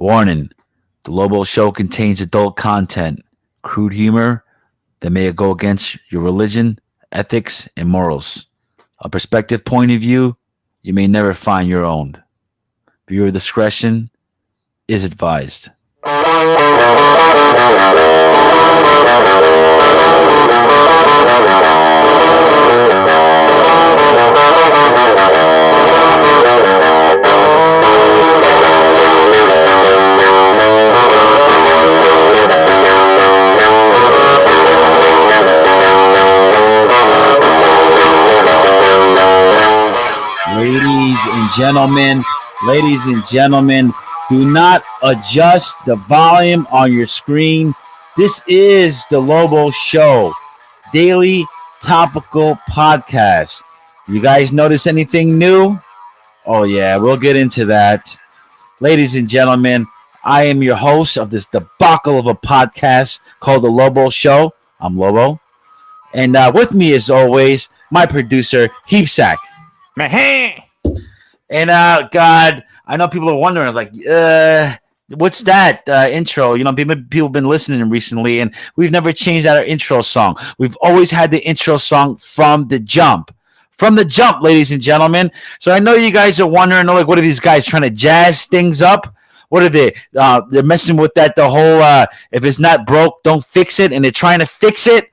Warning: the Lobo Show contains adult content, crude humor that may go against your religion, ethics, and morals. A perspective point of view you may never find your own. Viewer discretion is advised. Ladies and gentlemen, do not adjust the volume on your screen. This is the Lobo Show, daily topical podcast. You guys notice anything new? Oh yeah, we'll get into that. Ladies and gentlemen, I am your host of this debacle of a podcast called the Lobo Show. I'm Lobo. And with me, as always, my producer, Heapsack. And God, I know people are wondering, like, what's that intro? You know, people have been listening recently, and we've never changed out our intro song. We've always had the intro song from the jump. From the jump, ladies and gentlemen. So I know you guys are wondering, like, what are these guys trying to jazz things up? What are they? They're messing with that, the whole, if it's not broke, don't fix it, and they're trying to fix it.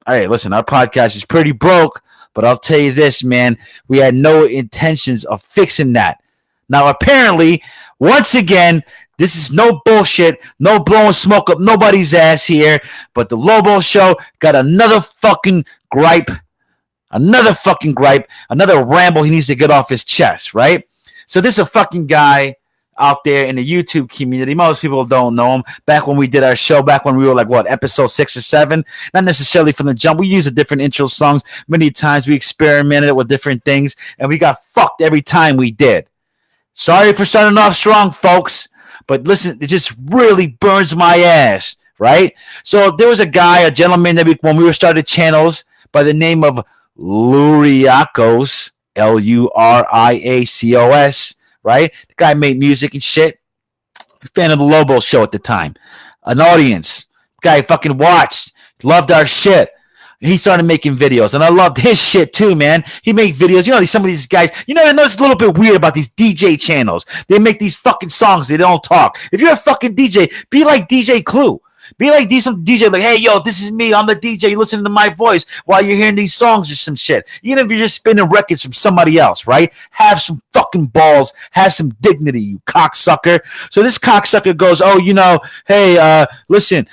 All right, listen, our podcast is pretty broke. But I'll tell you this, man, we had no intentions of fixing that. Now, apparently, once again, this is no bullshit, no blowing smoke up nobody's ass here, but the Lobo Show got another fucking gripe, another ramble he needs to get off his chest, right? So this is a fucking guy out there in the YouTube community. Most people don't know him. Back when we did our show, back when we were like, episode 6 or 7, not necessarily from the jump. We used a different intro songs. Many times we experimented with different things, and we got fucked every time we did. Sorry for starting off strong, folks, but listen, it just really burns my ass, right? So there was a gentleman that when we were started channels by the name of Luriacos, Luriacos, right? The guy made music and shit. Fan of the Lobo Show at the time. An audience. Guy fucking watched. Loved our shit. He started making videos, and I loved his shit too, man. He made videos. You know, some of these guys, you know, I know it's a little bit weird about these DJ channels. They make these fucking songs. They don't talk. If you're a fucking DJ, be like DJ Clue. Be like some DJ, like, hey, yo, this is me. I'm the DJ. You listen to my voice while you're hearing these songs or some shit. Even if you're just spinning records from somebody else, right? Have some fucking balls. Have some dignity, you cocksucker. So this cocksucker goes, oh, you know, hey, listen.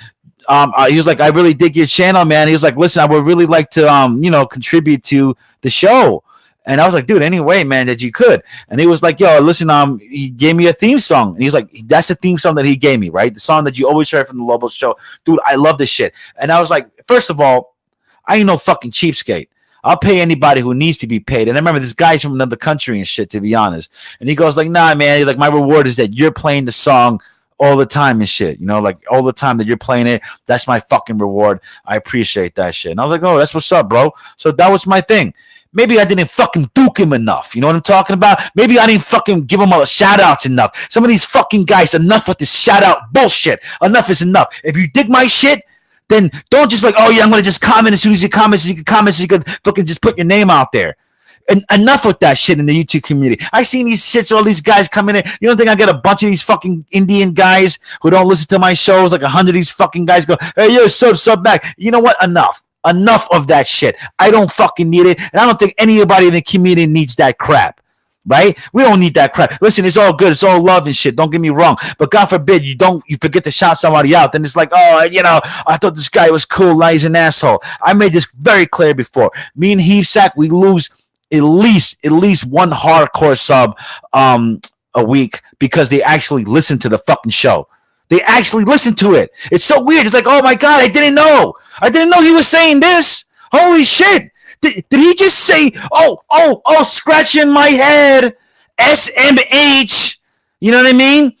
He was like, I really dig your channel, man. He was like, listen, I would really like to, contribute to the show. And I was like, dude, anyway, man, that you could. And he was like, yo, listen, he gave me a theme song. And he was like, that's the theme song that he gave me, right? The song that you always heard from the Lobo Show. Dude, I love this shit. And I was like, first of all, I ain't no fucking cheapskate. I'll pay anybody who needs to be paid. And I remember this guy's from another country and shit, to be honest. And he goes like, nah, man, like my reward is that you're playing the song all the time and shit, you know, like all the time that you're playing it. That's my fucking reward. I appreciate that shit. And I was like, oh, that's what's up, bro. So that was my thing. Maybe I didn't fucking duke him enough. You know what I'm talking about? Maybe I didn't fucking give him all the shout-outs enough. Some of these fucking guys, enough with this shout-out bullshit. Enough is enough. If you dig my shit, then don't just like, oh, yeah, I'm going to just comment as soon as you comment so you can comment so you can fucking just put your name out there. And enough with that shit in the YouTube community. I seen these shits, all these guys coming in. You don't think I get a bunch of these fucking Indian guys who don't listen to my shows? Like 100 of these fucking guys go, hey, yo, sub back. You know what? Enough. Enough of that shit. I don't fucking need it. And I don't think anybody in the community needs that crap. Right? We don't need that crap. Listen, it's all good. It's all love and shit. Don't get me wrong. But God forbid you forget to shout somebody out. Then it's like, oh, you know, I thought this guy was cool. Now he's an asshole. I made this very clear before. Me and Heapsack, we lose at least one hardcore sub a week because they actually listen to the fucking show. They actually listen to it. It's so weird. It's like, oh my God, I didn't know he was saying this. Holy shit. Did he just say, scratching my head, SMH? You know what I mean?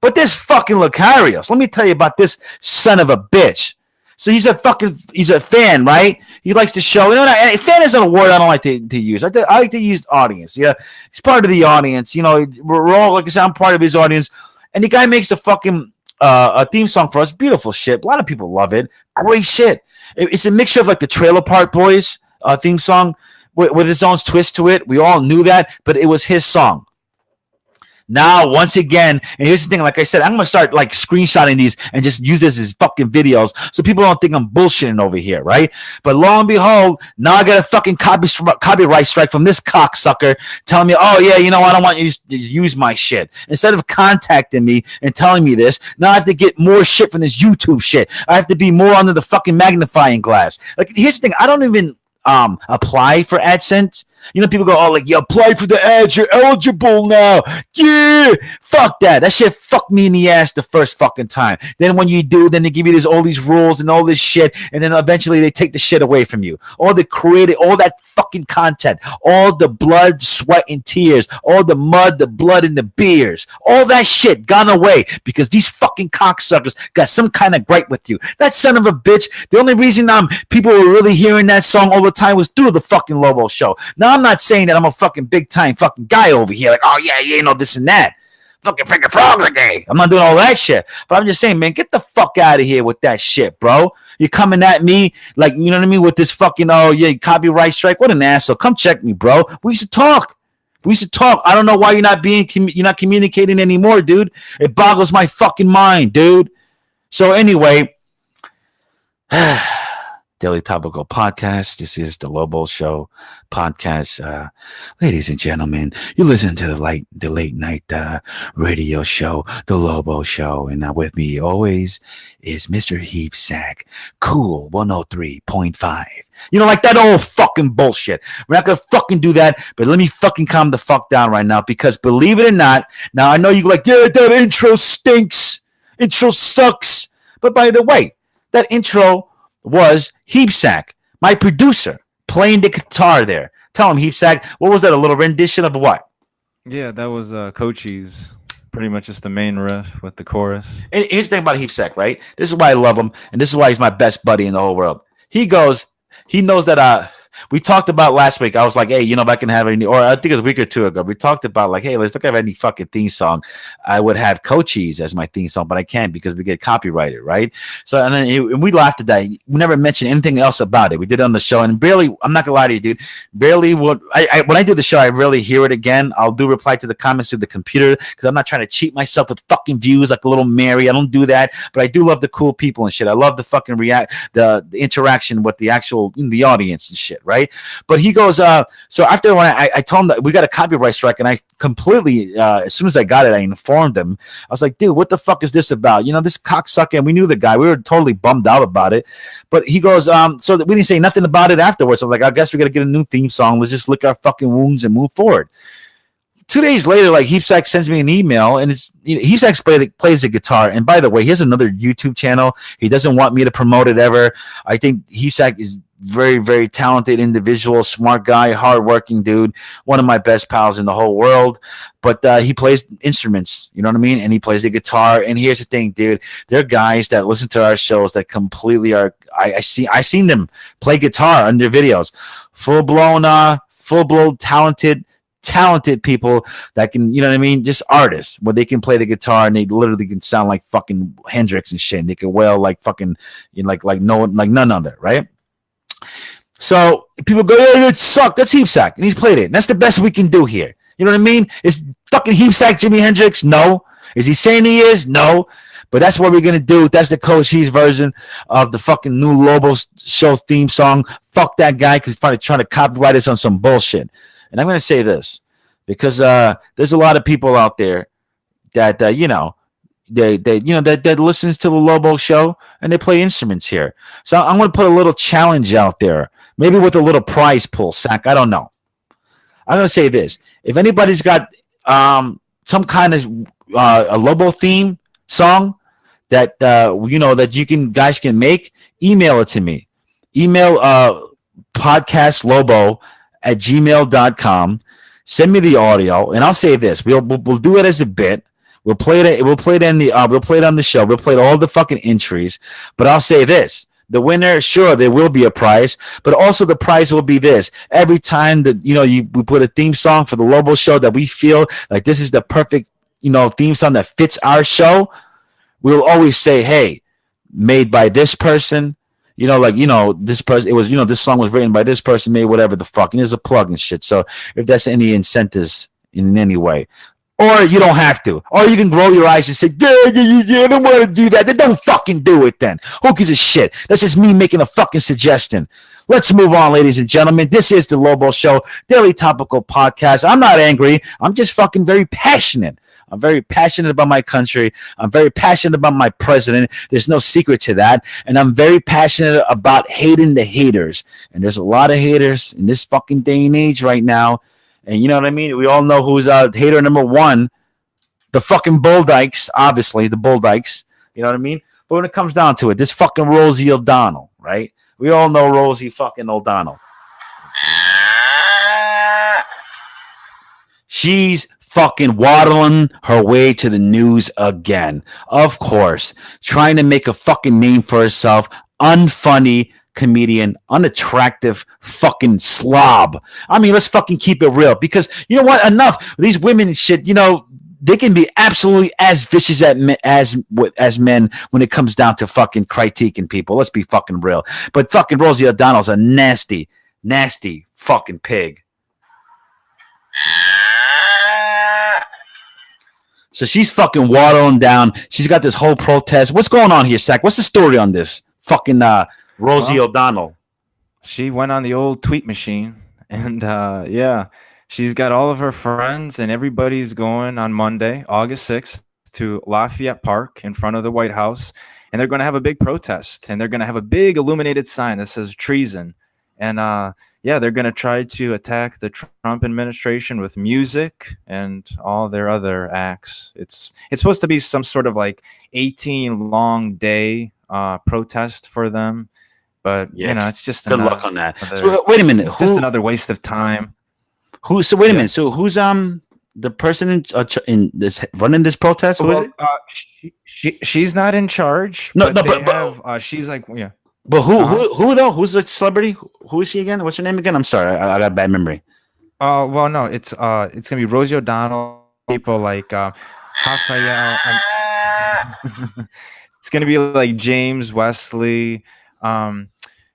But this fucking Lucarius, let me tell you about this son of a bitch. So he's a fan, right? He likes to show. You know, fan isn't a word I don't like to use. I like to use audience. Yeah, he's part of the audience. You know, we're all, like I said, I'm part of his audience. And the guy makes a fucking a theme song for us. Beautiful shit. A lot of people love it. Great shit. It's a mixture of like the Trailer Park Boys theme song with its own twist to it. We all knew that, but it was his song. Now, once again, and here's the thing, like I said, I'm going to start like screenshotting these and just use this as fucking videos so people don't think I'm bullshitting over here, right? But lo and behold, now I got a fucking copyright strike from this cocksucker telling me, oh yeah, you know, I don't want you to use my shit. Instead of contacting me and telling me this, now I have to get more shit from this YouTube shit. I have to be more under the fucking magnifying glass. Like, here's the thing, I don't even apply for AdSense. You know, people go, oh, like, you apply for the ads, you're eligible now. Yeah, fuck that. That shit fucked me in the ass the first fucking time. Then when you do, then they give you all these rules and all this shit, and then eventually they take the shit away from you. All the created, all that fucking content, all the blood, sweat, and tears, all the mud, the blood, and the beers, all that shit gone away because these fucking cocksuckers got some kind of gripe with you. That son of a bitch, the only reason people were really hearing that song all the time was through the fucking Lobo show. Now, I'm not saying that I'm a fucking big time fucking guy over here, like, oh yeah, you know, this and that. Fucking freaking frog gay. I'm not doing all that shit. But I'm just saying, man, get the fuck out of here with that shit, bro. You're coming at me like, you know what I mean, with this fucking, oh yeah, copyright strike. What an asshole. Come check me, bro. We used to talk. I don't know why you're not communicating anymore, dude. It boggles my fucking mind, dude. So anyway, Daily Topical Podcast. This is the Lobo Show podcast. Ladies and gentlemen, you listen to the late night radio show, the Lobo Show. And with me always is Mr. Heap Sack, Cool 103.5. You know, like that old fucking bullshit. We're not going to fucking do that, but let me fucking calm the fuck down right now because believe it or not, now I know you're like, yeah, that intro stinks. Intro sucks. But by the way, that intro was Heap Sack, my producer, playing the guitar there. Tell him, Heap Sack, what was that, a little rendition of what? Yeah, that was Cochise. Pretty much just the main riff with the chorus. And here's the thing about Heap Sack, right? This is why I love him, and this is why he's my best buddy in the whole world. He knows that we talked about last week. I was like, hey, you know, if I can have any, or I think it was a week or two ago, we talked about like, hey, if I have any fucking theme song, I would have Cochise as my theme song, but I can't because we get copyrighted, right? So, and then we laughed at that. We never mentioned anything else about it. We did it on the show, and barely, I'm not gonna lie to you, dude, barely would, when I do the show, I rarely hear it again. I'll do reply to the comments through the computer because I'm not trying to cheat myself with fucking views like a little Mary. I don't do that, but I do love the cool people and shit. I love the fucking the interaction with the actual, the audience and shit, right? But he goes, so after when I told him that we got a copyright strike, and I completely, as soon as I got it, I informed him. I was like, dude, what the fuck is this about? You know, this cocksucker, and we knew the guy. We were totally bummed out about it. But he goes, so we didn't say nothing about it afterwards. I'm like, I guess we got to get a new theme song. Let's just lick our fucking wounds and move forward. 2 days later, like Heap Sack sends me an email, and it's Heap Sack plays the guitar. And by the way, he has another YouTube channel. He doesn't want me to promote it ever. I think Heap Sack is very, very talented individual, smart guy, hardworking dude, one of my best pals in the whole world. But he plays instruments, you know what I mean? And he plays the guitar. And here's the thing, dude, there are guys that listen to our shows that completely are. I seen them play guitar on their videos, full blown talented people that can, you know what I mean, just artists where they can play the guitar and they literally can sound like fucking Hendrix and shit. And they can wail like fucking, you know, like none other, right? So people go, yeah, it sucked. That's Heap Sack, and he's played it. And that's the best we can do here. You know what I mean? Is fucking Heap Sack Jimi Hendrix? No. Is he saying he is? No. But that's what we're gonna do. That's the Cochise version of the fucking new Lobo show theme song. Fuck that guy because he's probably trying to copyright us on some bullshit. And I'm gonna say this because there's a lot of people out there that you know. That listens to the Lobo show and they play instruments here. So I'm going to put a little challenge out there, maybe with a little prize pool, Sack. I don't know. I'm going to say this: if anybody's got some kind of a Lobo theme song that that you guys can make, email it to me. Email podcastlobo@gmail.com. Send me the audio, and I'll say this: we'll do it as a bit. We'll play it. We'll play it on the show. We'll play all the fucking entries. But I'll say this: the winner, sure, there will be a prize, but also the prize will be this: every time that we put a theme song for the Lobo show that we feel like this is the perfect theme song that fits our show, we'll always say, hey, made by this person. This person, it was, this song was written by this person, made whatever the fuck. And there's a plug and shit. So if that's any incentives in any way, or you don't have to, or you can roll your eyes and say, yeah, I don't want to do that. Then don't fucking do it then. Who gives a shit? That's just me making a fucking suggestion. Let's move on, ladies and gentlemen. This is the Lobo Show, daily topical podcast. I'm not angry. I'm just fucking very passionate. I'm very passionate about my country. I'm very passionate about my president. There's no secret to that. And I'm very passionate about hating the haters. And there's a lot of haters in this fucking day and age right now. And you know what I mean? We all know who's hater number one. The fucking Bull Dykes, obviously, the Bull Dykes. You know what I mean? But when it comes down to it, this fucking Rosie O'Donnell, right? We all know Rosie fucking O'Donnell. She's fucking waddling her way to the news again. Of course. Trying to make a fucking name for herself. Unfunny comedian, unattractive fucking slob. I mean, let's fucking keep it real. Because you know what? Enough. These women and shit, they can be absolutely as vicious as men when it comes down to fucking critiquing people. Let's be fucking real. But fucking Rosie O'Donnell's a nasty, nasty fucking pig. So she's fucking waddling down. She's got this whole protest. What's going on here, Sack? What's the story on this? Fucking Rosie O'Donnell. She went on the old tweet machine, and she's got all of her friends, and everybody's going on Monday, August 6th, to Lafayette Park in front of the White House, and they're going to have a big protest, and they're going to have a big illuminated sign that says treason. And they're going to try to attack the Trump administration with music and all their other acts. It's supposed to be some sort of like 18-long day protest for them, but it's just good luck on that. So wait a minute, just another waste of time. Wait a minute. So who's the person in this running this protest? Who is it? She's not in charge. But she's like But who though? Who's the celebrity? Who is she again? What's her name again? I'm sorry, I got bad memory. Well, no, it's gonna be Rosie O'Donnell. People like Raphael. It's gonna be like James Wesley.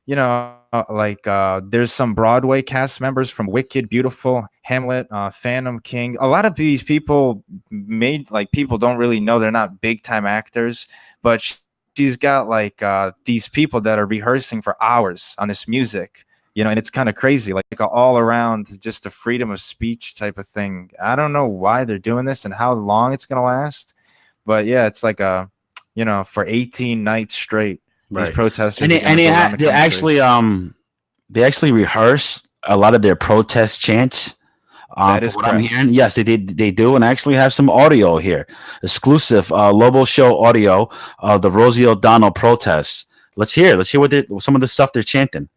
There's some Broadway cast members from Wicked, Beautiful, Hamlet, Phantom King. A lot of these people people don't really know. They're not big time actors, but she's got these people that are rehearsing for hours on this music, and it's kind of crazy, like all around just a freedom of speech type of thing. I don't know why they're doing this and how long it's going to last, but it's like for 18 nights straight, these protesters. They actually rehearse a lot of their protest chants. That is what I'm hearing. Yes, they do, and I actually have some audio here, exclusive Lobo Show audio of the Rosie O'Donnell protests. Let's hear what some of the stuff they're chanting.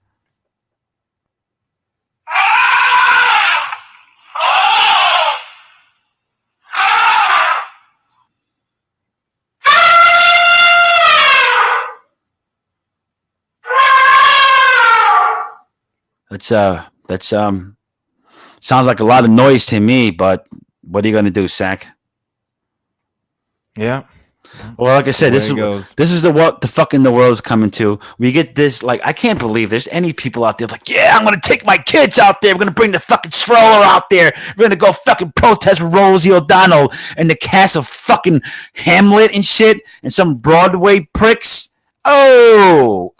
That's sounds like a lot of noise to me, but what are you going to do, Sack? Yeah. Well, like I said, this is what the world is coming to. We get this, I can't believe there's any people out there like, yeah, I'm going to take my kids out there. We're going to bring the fucking stroller out there. We're going to go fucking protest Rosie O'Donnell and the cast of fucking Hamlet and shit and some Broadway pricks. Oh,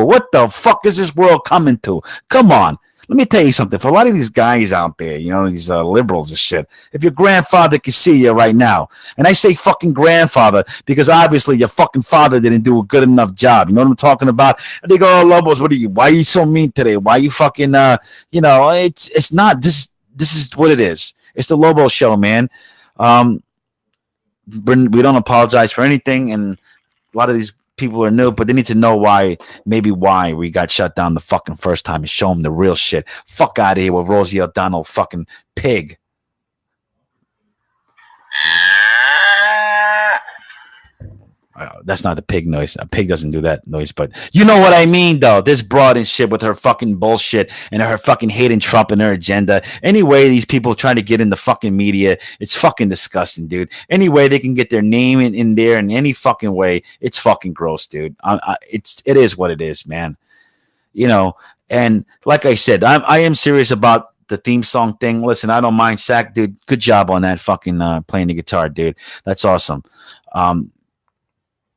what the fuck is this world coming to? Come on. Let me tell you something. For a lot of these guys out there, these liberals and shit, if your grandfather can see you right now, and I say fucking grandfather because obviously your fucking father didn't do a good enough job. You know what I'm talking about? And they go, oh, Lobos, why are you so mean today? Why are you fucking, it's not, this is what it is. It's the Lobo Show, man. We don't apologize for anything, and a lot of these people are new, but they need to know why we got shut down the fucking first time and show them the real shit. Fuck out of here with Rosie O'Donnell, fucking pig. that's not a pig noise. A pig doesn't do that noise, but you know what I mean, though. This broad and shit with her fucking bullshit and her fucking hating Trump and her agenda. Anyway, these people trying to get in the fucking media, it's fucking disgusting, dude. Anyway, they can get their name in there in any fucking way. It's fucking gross, dude. It is what it is, man. You know, and like I said, I am serious about the theme song thing. Listen, I don't mind, Sack, dude. Good job on that fucking playing the guitar, dude. That's awesome.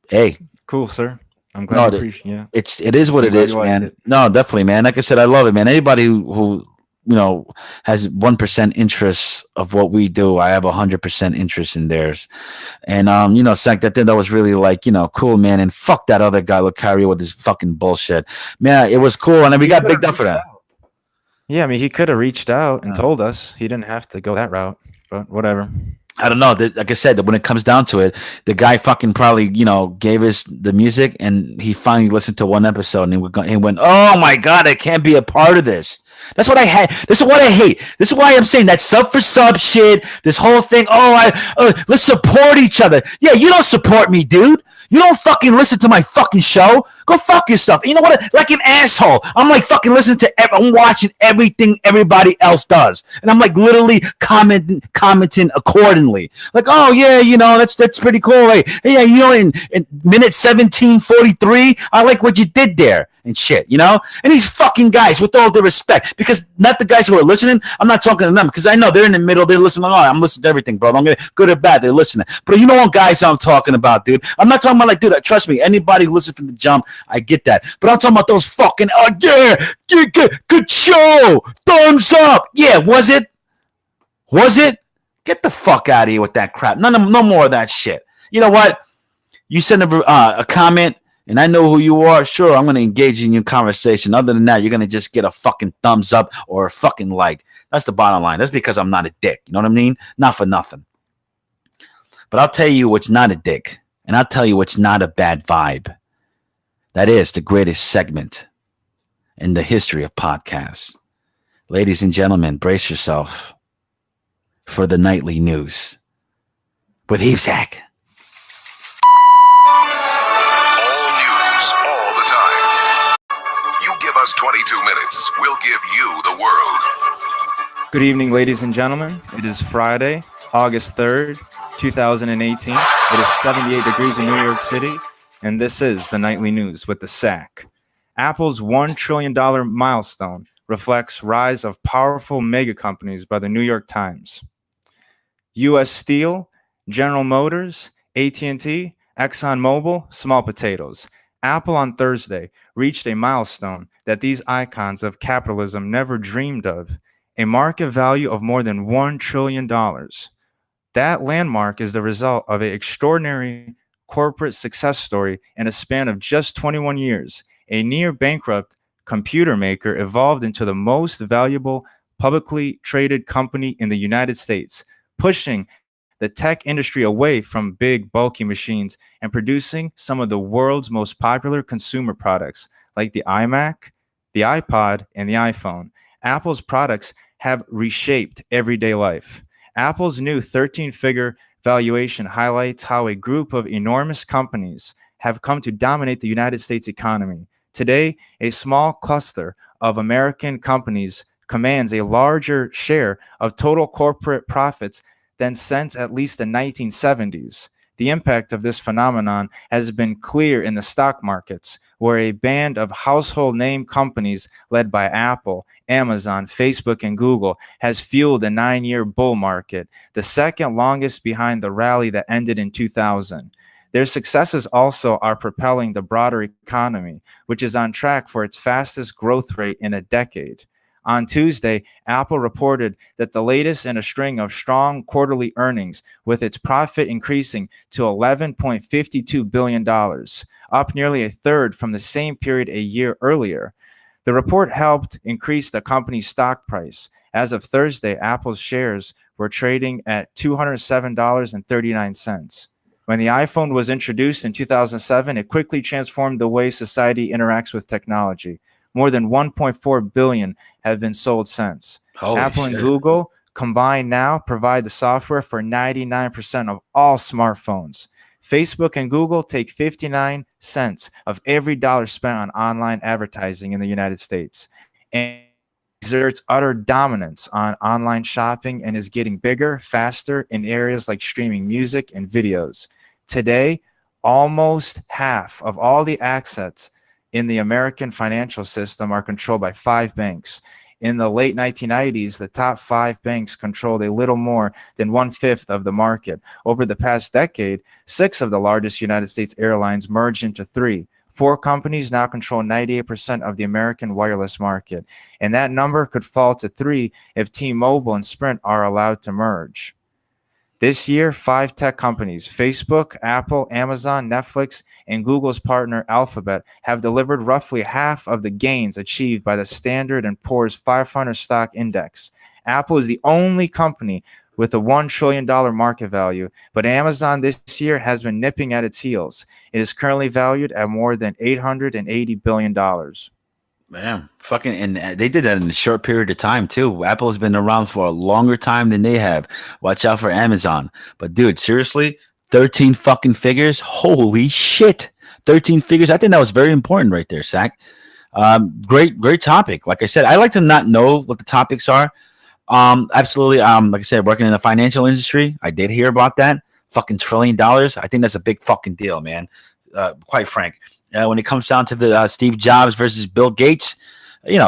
Hey, cool, sir. I'm glad you appreciate it. It is what it is, man. No, definitely, man. Like I said, I love it, man. Anybody who you know has 1% interest of what we do, I have 100% interest in theirs. And you know, Sack, that was really like, you know, cool, man. And fuck that other guy, Lucario, with his fucking bullshit, man. It was cool, and then we got bigged up for that. Yeah, I mean, he could have reached out and told us. He didn't have to go that route, but whatever. I don't know. Like I said, when it comes down to it, the guy fucking probably, you know, gave us the music, and he finally listened to one episode, and he went, "Oh my god, I can't be a part of this." That's what I had. This is what I hate. This is why I'm saying that sub for sub shit. This whole thing. Oh, let's support each other. Yeah, you don't support me, dude. You don't fucking listen to my fucking show. Go fuck yourself. You know what? Like an asshole. I'm like fucking listening to. I'm watching everything everybody else does, and I'm like literally commenting accordingly. Like, oh yeah, you know that's pretty cool. Hey, yeah, you know, in minute 17:43, I like what you did there and shit. You know, and these fucking guys, with all due respect, because not the guys who are listening. I'm not talking to them because I know they're in the middle. They're listening. Oh, I'm listening to everything, bro. I'm good or bad. They're listening. But you know what guys I'm talking about, dude? I'm not talking about like, dude. Trust me. Anybody who listens from the jump, I get that. But I'm talking about those fucking, oh yeah, good show, thumbs up. Yeah, was it? Was it? Get the fuck out of here with that crap. No more of that shit. You know what? You send a comment, and I know who you are. Sure, I'm going to engage in your conversation. Other than that, you're going to just get a fucking thumbs up or a fucking like. That's the bottom line. That's because I'm not a dick. You know what I mean? Not for nothing. But I'll tell you what's not a dick, and I'll tell you what's not a bad vibe. That is the greatest segment in the history of podcasts. Ladies and gentlemen, brace yourself for the nightly news with Hevesack. All news, all the time. You give us 22 minutes, we'll give you the world. Good evening, ladies and gentlemen. It is Friday, August 3rd, 2018. It is 78 degrees in New York City. And this is the Nightly News with the Sack. Apple's $1 trillion milestone reflects rise of powerful mega companies by the New York Times. U.S. Steel, General Motors, AT&T, ExxonMobil, small potatoes. Apple on Thursday reached a milestone that these icons of capitalism never dreamed of, a market value of more than $1 trillion. That landmark is the result of an extraordinary corporate success story in a span of just 21 years. A near bankrupt computer maker evolved into the most valuable publicly traded company in the United States, pushing the tech industry away from big, bulky machines and producing some of the world's most popular consumer products like the iMac, the iPod, and the iPhone. Apple's products have reshaped everyday life. Apple's new 13-figure valuation highlights how a group of enormous companies have come to dominate the United States economy. Today, a small cluster of American companies commands a larger share of total corporate profits than since at least the 1970s. The impact of this phenomenon has been clear in the stock markets, where a band of household name companies led by Apple, Amazon, Facebook, and Google has fueled a 9-year bull market, the second longest behind the rally that ended in 2000. Their successes also are propelling the broader economy, which is on track for its fastest growth rate in a decade. On Tuesday, Apple reported that the latest in a string of strong quarterly earnings, with its profit increasing to $11.52 billion, up nearly a third from the same period a year earlier. The report helped increase the company's stock price. As of Thursday, Apple's shares were trading at $207.39. When the iPhone was introduced in 2007, it quickly transformed the way society interacts with technology. More than 1.4 billion have been sold since. Holy Apple shit. and Google combined now provide the software for 99% of all smartphones. Facebook and Google take 59 cents of every dollar spent on online advertising in the United States, and exerts utter dominance on online shopping and is getting bigger, faster in areas like streaming music and videos. Today, almost half of all the assets in the American financial system are controlled by 5 banks. In the late 1990s, the top 5 banks controlled a little more than 1/5 of the market. Over the past decade, 6 of the largest United States airlines merged into 3. 4 companies now control 98% of the American wireless market, and that number could fall to 3 if T-Mobile and Sprint are allowed to merge. This year, 5 tech companies, Facebook, Apple, Amazon, Netflix, and Google's partner Alphabet, have delivered roughly half of the gains achieved by the Standard & Poor's 500 stock index. Apple is the only company with a $1 trillion market value, but Amazon this year has been nipping at its heels. It is currently valued at more than $880 billion. Man, fucking, and they did that in a short period of time too. Apple has been around for a longer time than they have. Watch out for Amazon. But dude, seriously, 13 fucking figures. Holy shit, 13 figures. I think that was very important right there, Zach. Great topic. Like I said, I like to not know what the topics are. Absolutely. Like I said, working in the financial industry, I did hear about that. Fucking $1 trillion. I think that's a big fucking deal, man. Quite frank. When it comes down to the Steve Jobs versus Bill Gates,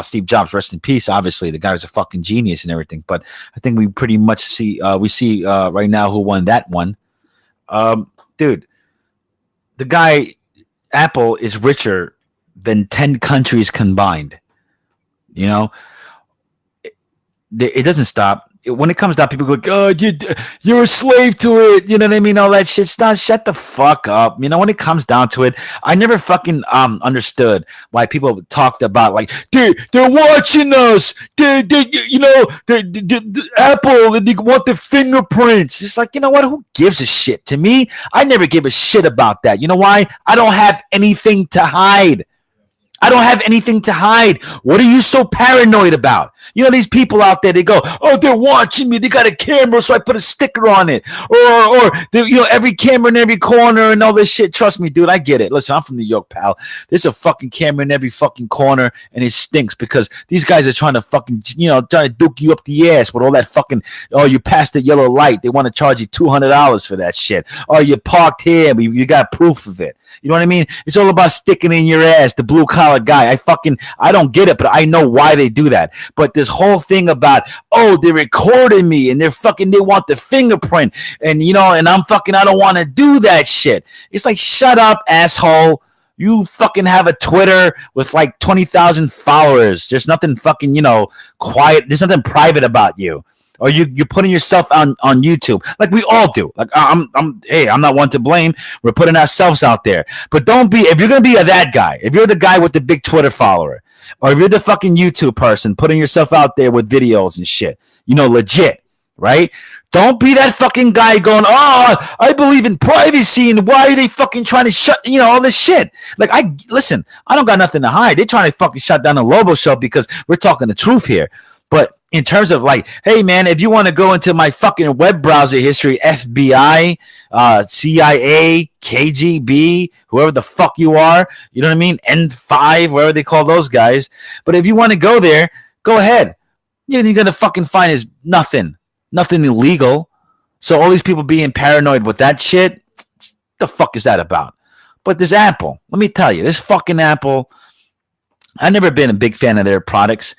Steve Jobs, rest in peace. Obviously, the guy was a fucking genius and everything. But I think we pretty much see right now who won that one. Dude, the guy, Apple, is richer than 10 countries combined. It doesn't stop. When it comes down, people go, "Oh, you're a slave to it." You know what I mean? All that shit. Shut the fuck up. When it comes down to it, I never fucking understood why people talked about like they're watching us. The Apple, and they want the fingerprints. It's like, you know what? Who gives a shit? To me, I never give a shit about that. You know why? I don't have anything to hide. I don't have anything to hide. What are you so paranoid about? These people out there, they go, "Oh, they're watching me. They got a camera, so I put a sticker on it." Or every camera in every corner and all this shit. Trust me, dude, I get it. Listen, I'm from New York, pal. There's a fucking camera in every fucking corner, and it stinks because these guys are trying to fucking, trying to duke you up the ass with all that fucking, "Oh, you passed the yellow light. They want to charge you $200 for that shit. Oh, you parked here, but you got proof of it." You know what I mean? It's all about sticking in your ass, the blue collar guy. I don't get it, but I know why they do that. But this whole thing about, "Oh, they're recording me and they want the fingerprint." And, and I don't want to do that shit. It's like, shut up, asshole. You fucking have a Twitter with like 20,000 followers. There's nothing fucking, quiet. There's nothing private about you. Or you're putting yourself on YouTube like we all do. Like I'm not one to blame. We're putting ourselves out there. But don't be, if you're gonna be that guy, if you're the guy with the big Twitter follower, or if you're the fucking YouTube person putting yourself out there with videos and shit, legit, right? Don't be that fucking guy going, "Oh, I believe in privacy, and why are they fucking trying to shut, all this shit?" Like, I don't got nothing to hide. They're trying to fucking shut down the Lobo show because we're talking the truth here. But in terms of like, hey, man, if you want to go into my fucking web browser history, FBI, CIA, KGB, whoever the fuck you are, you know what I mean? N5, whatever they call those guys. But if you want to go there, go ahead. You're going to fucking find is nothing illegal. So all these people being paranoid with that shit, the fuck is that about? But this Apple, let me tell you, this fucking Apple, I've never been a big fan of their products.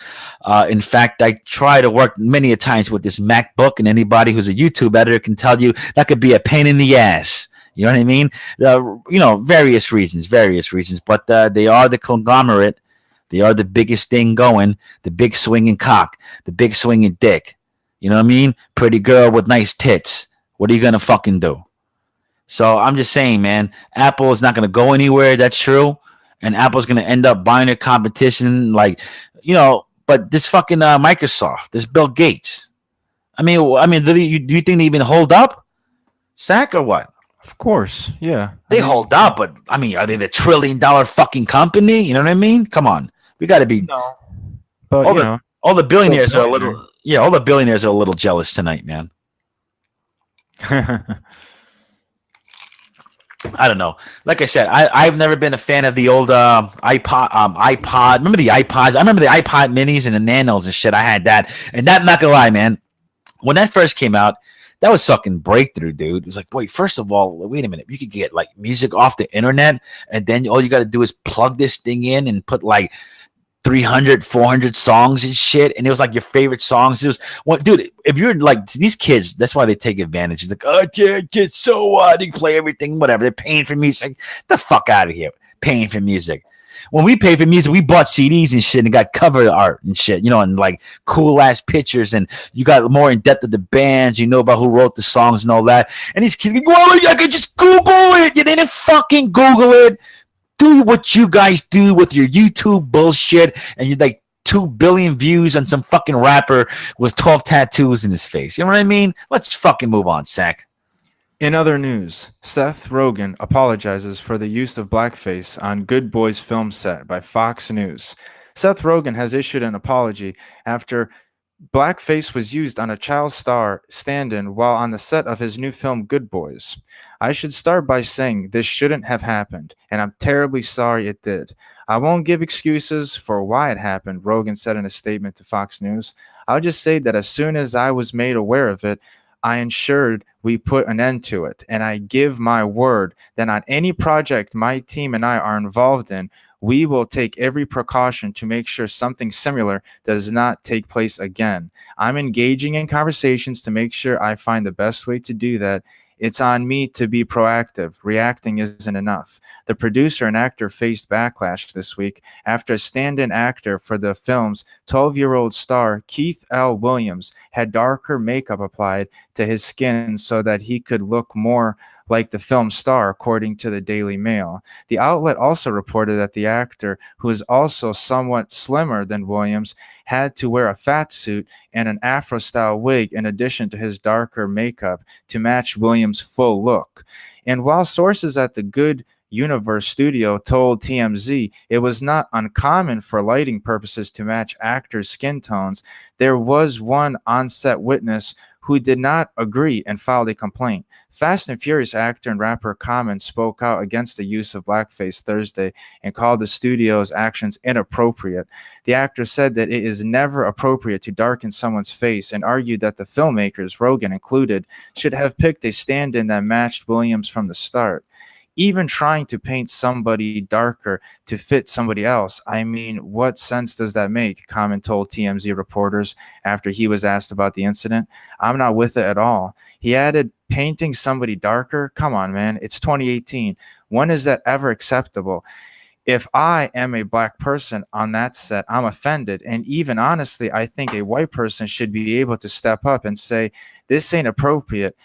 In fact, I try to work many a times with this MacBook, and anybody who's a YouTube editor can tell you that could be a pain in the ass. You know what I mean? Various reasons. But they are the conglomerate. They are the biggest thing going, the big swinging cock, the big swinging dick. You know what I mean? Pretty girl with nice tits. What are you going to fucking do? So I'm just saying, man, Apple is not going to go anywhere. That's true. And Apple's going to end up buying their competition, but this fucking Microsoft, this Bill Gates. I mean, do you think they even hold up, Zach, or what? Of course, yeah. They hold up, but I mean, are they the $1 trillion fucking company? You know what I mean? Come on, we got to be. No, but all the billionaires are a little. Yeah, all the billionaires are a little jealous tonight, man. I don't know. Like I said, I've never been a fan of the old iPod. Remember the iPods? I remember the iPod minis and the nanos and shit. I had that. And that, not gonna lie, man, when that first came out, that was fucking breakthrough, dude. It was like, wait, first of all, wait a minute. You could get like music off the internet, and then all you got to do is plug this thing in and put like 300, 400 songs and shit. And it was like your favorite songs. It was, what, dude, if you're like these kids, that's why they take advantage. It's like, oh, yeah, so what? They play everything, whatever. They're paying for music. The fuck out of here. Paying for music. When we paid for music, we bought CDs and shit and got cover art and shit, you know, and like cool ass pictures, and you got more in depth of the bands, you know about who wrote the songs and all that. And these kids go, well, I could just Google it. You didn't fucking Google it. Do what you guys do with your YouTube bullshit, and you're like 2 billion views on some fucking rapper with 12 tattoos in his face. You know what I mean? Let's fucking move on, Sack. In other news, Seth Rogen apologizes for the use of blackface on Good Boys film set by Fox News. Seth Rogen has issued an apology after blackface was used on a child star stand-in while on the set of his new film Good Boys. I should start by saying this shouldn't have happened, and I'm terribly sorry it did. I won't give excuses for why it happened, Rogen said in a statement to Fox News. I'll just say that as soon as I was made aware of it, I ensured we put an end to it, and I give my word that on any project my team and I are involved in, we will take every precaution to make sure something similar does not take place again. I'm engaging in conversations to make sure I find the best way to do that. It's on me to be proactive. Reacting isn't enough. The producer and actor faced backlash this week after a stand-in actor for the film's 12-year-old star, Keith L. Williams, had darker makeup applied to his skin so that he could look more like the film star, according to the Daily Mail. The outlet also reported that the actor, who is also somewhat slimmer than Williams, had to wear a fat suit and an Afro-style wig in addition to his darker makeup to match Williams' full look. And while sources at the Good Universe studio told TMZ it was not uncommon for lighting purposes to match actors' skin tones, there was one on-set witness who did not agree and filed a complaint. Fast and Furious actor and rapper Common spoke out against the use of blackface Thursday and called the studio's actions inappropriate. The actor said that it is never appropriate to darken someone's face and argued that the filmmakers, Rogen included, should have picked a stand-in that matched Williams from the start. Even trying to paint somebody darker to fit somebody else, I mean, what sense does that make? Common told TMZ reporters after he was asked about the incident. I'm not with it at all. He added, painting somebody darker? Come on, man. It's 2018. When is that ever acceptable? If I am a black person on that set, I'm offended. And even honestly, I think a white person should be able to step up and say, this ain't appropriate.